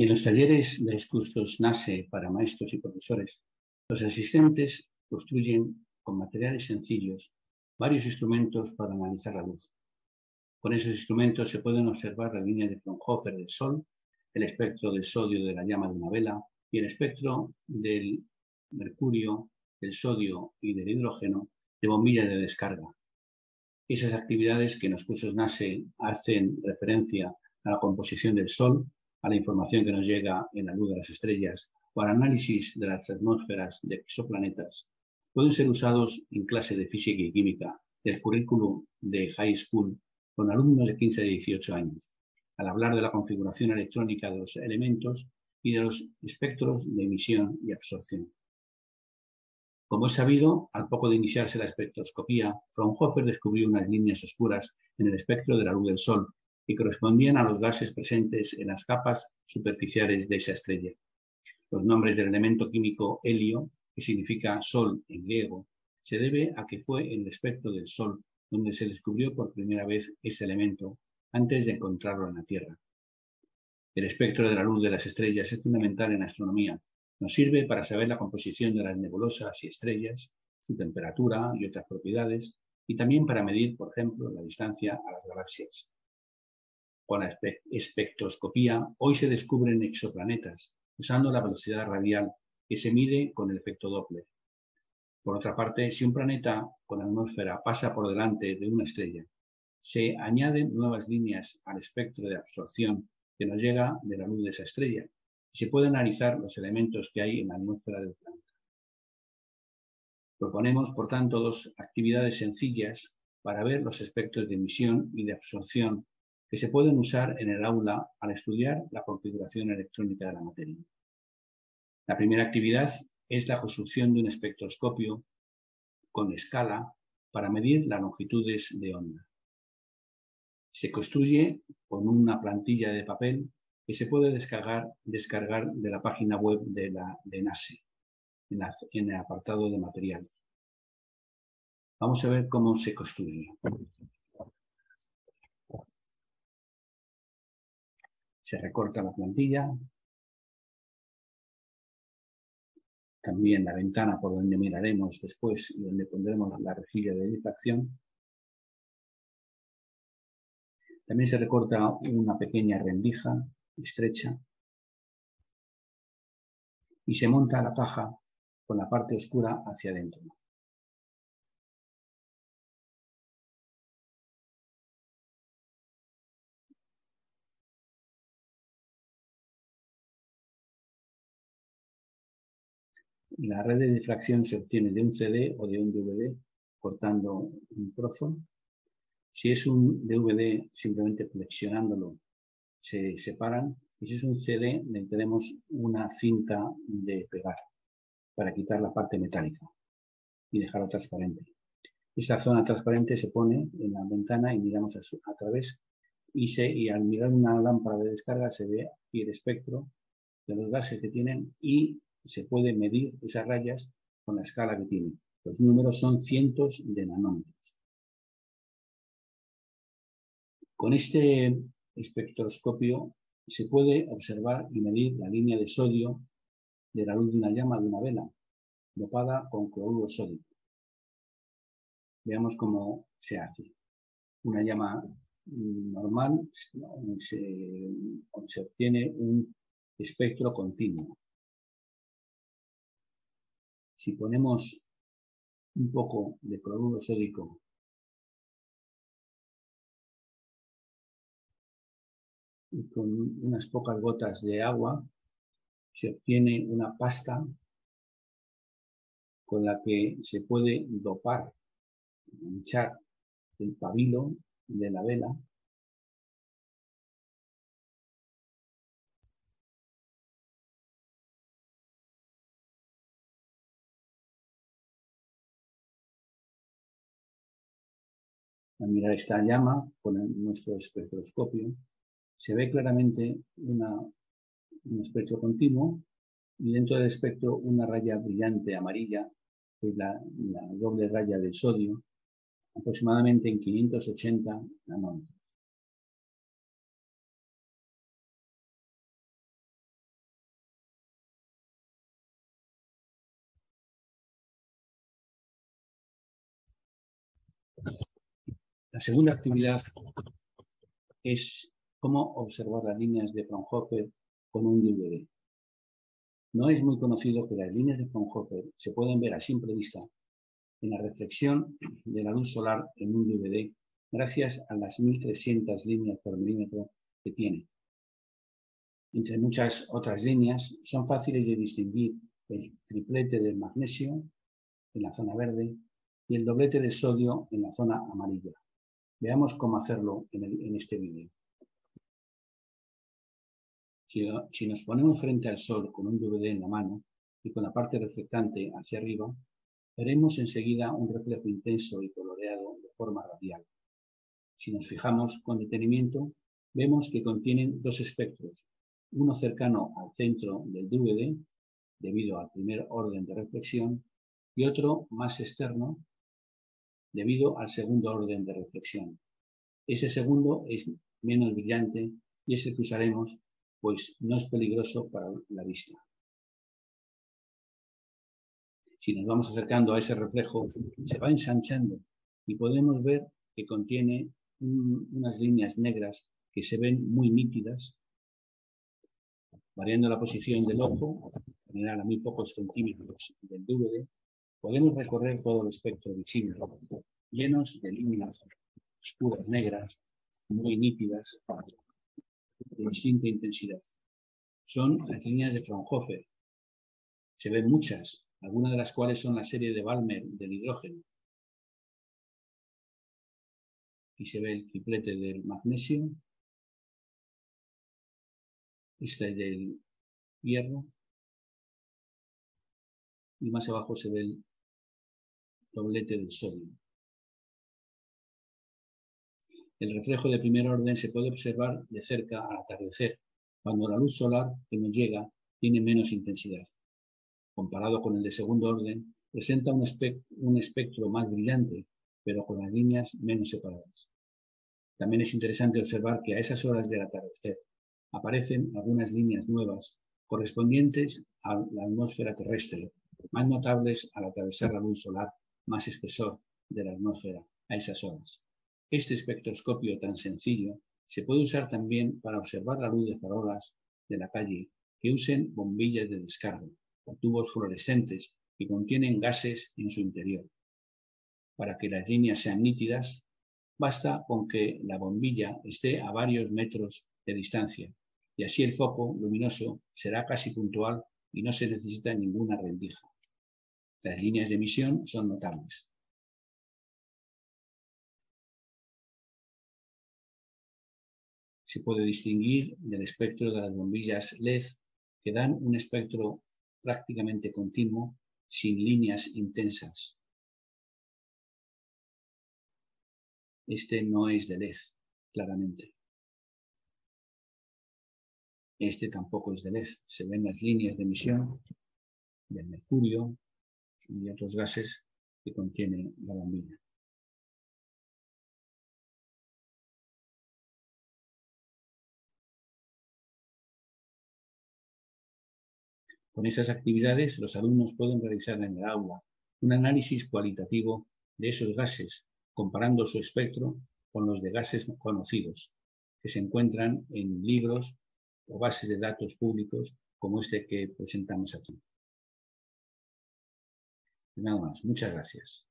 En los talleres de cursos NASE para maestros y profesores, los asistentes construyen con materiales sencillos varios instrumentos para analizar la luz. Con esos instrumentos se pueden observar la línea de Fraunhofer del Sol, el espectro del sodio de la llama de una vela y el espectro del mercurio, del sodio y del hidrógeno de bombillas de descarga. Esas actividades que en los cursos NASE hacen referencia a la composición del Sol, a la información que nos llega en la luz de las estrellas o al análisis de las atmósferas de exoplanetas, pueden ser usados en clase de física y química del currículum de High School con alumnos de 15 a 18 años, al hablar de la configuración electrónica de los elementos y de los espectros de emisión y absorción. Como es sabido, al poco de iniciarse la espectroscopía, Fraunhofer descubrió unas líneas oscuras en el espectro de la luz del Sol que correspondían a los gases presentes en las capas superficiales de esa estrella. Los nombres del elemento químico helio, que significa Sol en griego, se debe a que fue en el espectro del Sol donde se descubrió por primera vez ese elemento antes de encontrarlo en la Tierra. El espectro de la luz de las estrellas es fundamental en astronomía. Nos sirve para saber la composición de las nebulosas y estrellas, su temperatura y otras propiedades, y también para medir, por ejemplo, la distancia a las galaxias. Con la espectroscopía, hoy se descubren exoplanetas, usando la velocidad radial que se mide con el efecto Doppler. Por otra parte, si un planeta con atmósfera pasa por delante de una estrella, se añaden nuevas líneas al espectro de absorción que nos llega de la luz de esa estrella y se puede analizar los elementos que hay en la atmósfera del planeta. Proponemos, por tanto, dos actividades sencillas para ver los espectros de emisión y de absorción que se pueden usar en el aula al estudiar la configuración electrónica de la materia. La primera actividad es la construcción de un espectroscopio con escala para medir las longitudes de onda. Se construye con una plantilla de papel que se puede descargar de la página web de NASE, en el apartado de material. Vamos a ver cómo se construye. Se recorta la plantilla. También la ventana por donde miraremos después y donde pondremos la rejilla de difracción. También se recorta una pequeña rendija estrecha y se monta la caja con la parte oscura hacia adentro. La red de difracción se obtiene de un CD o de un DVD cortando un trozo. Si es un DVD, simplemente flexionándolo se separan. Y si es un CD, necesitaremos una cinta de pegar para quitar la parte metálica y dejarlo transparente. Esta zona transparente se pone en la ventana y miramos a través y al mirar una lámpara de descarga se ve aquí el espectro de los gases que tienen y se puede medir esas rayas con la escala que tienen. Los números son cientos de nanómetros. Con este espectroscopio se puede observar y medir la línea de sodio de la luz de una llama de una vela, dopada con cloruro sódico. Veamos cómo se hace. Una llama normal se obtiene un espectro continuo. Si ponemos un poco de cloruro sódico y con unas pocas gotas de agua, se obtiene una pasta con la que se puede dopar, manchar el pabilo de la vela al mirar esta llama con nuestro espectroscopio, se ve claramente un espectro continuo y dentro del espectro una raya brillante amarilla, que es la doble raya del sodio, aproximadamente en 580 nanómetros. La segunda actividad es cómo observar las líneas de Fraunhofer con un DVD. No es muy conocido que las líneas de Fraunhofer se pueden ver a simple vista en la reflexión de la luz solar en un DVD gracias a las 1300 líneas por milímetro que tiene. Entre muchas otras líneas, son fáciles de distinguir el triplete del magnesio en la zona verde y el doblete del sodio en la zona amarilla. Veamos cómo hacerlo en este vídeo. Si nos ponemos frente al sol con un DVD en la mano y con la parte reflectante hacia arriba, veremos enseguida un reflejo intenso y coloreado de forma radial. Si nos fijamos con detenimiento, vemos que contienen dos espectros, uno cercano al centro del DVD, debido al primer orden de reflexión, y otro más externo, debido al segundo orden de reflexión. Ese segundo es menos brillante y es el que usaremos, pues no es peligroso para la vista. Si nos vamos acercando a ese reflejo, se va ensanchando y podemos ver que contiene unas líneas negras que se ven muy nítidas, variando la posición del ojo, en general a muy pocos centímetros del DVD, podemos recorrer todo el espectro visible, llenos de líneas oscuras negras, muy nítidas, de distinta intensidad. Son las líneas de Fraunhofer. Se ven muchas, algunas de las cuales son la serie de Balmer del hidrógeno. Aquí se ve el triplete del magnesio, este del hierro, y más abajo se ve el doblete del sodio. El reflejo de primer orden se puede observar de cerca al atardecer, cuando la luz solar que nos llega tiene menos intensidad. Comparado con el de segundo orden, presenta un espectro más brillante, pero con las líneas menos separadas. También es interesante observar que a esas horas del atardecer aparecen algunas líneas nuevas correspondientes a la atmósfera terrestre, más notables al atravesar la luz solar, más espesor de la atmósfera a esas horas. Este espectroscopio tan sencillo se puede usar también para observar la luz de farolas de la calle que usen bombillas de descarga o tubos fluorescentes que contienen gases en su interior. Para que las líneas sean nítidas, basta con que la bombilla esté a varios metros de distancia y así el foco luminoso será casi puntual y no se necesita ninguna rendija. Las líneas de emisión son notables. Se puede distinguir del espectro de las bombillas LED que dan un espectro prácticamente continuo sin líneas intensas. Este no es de LED, claramente. Este tampoco es de LED. Se ven las líneas de emisión del mercurio y otros gases que contiene la bombilla. Con esas actividades, los alumnos pueden realizar en el aula un análisis cualitativo de esos gases, comparando su espectro con los de gases conocidos, que se encuentran en libros o bases de datos públicos como este que presentamos aquí. Nada más. Muchas gracias.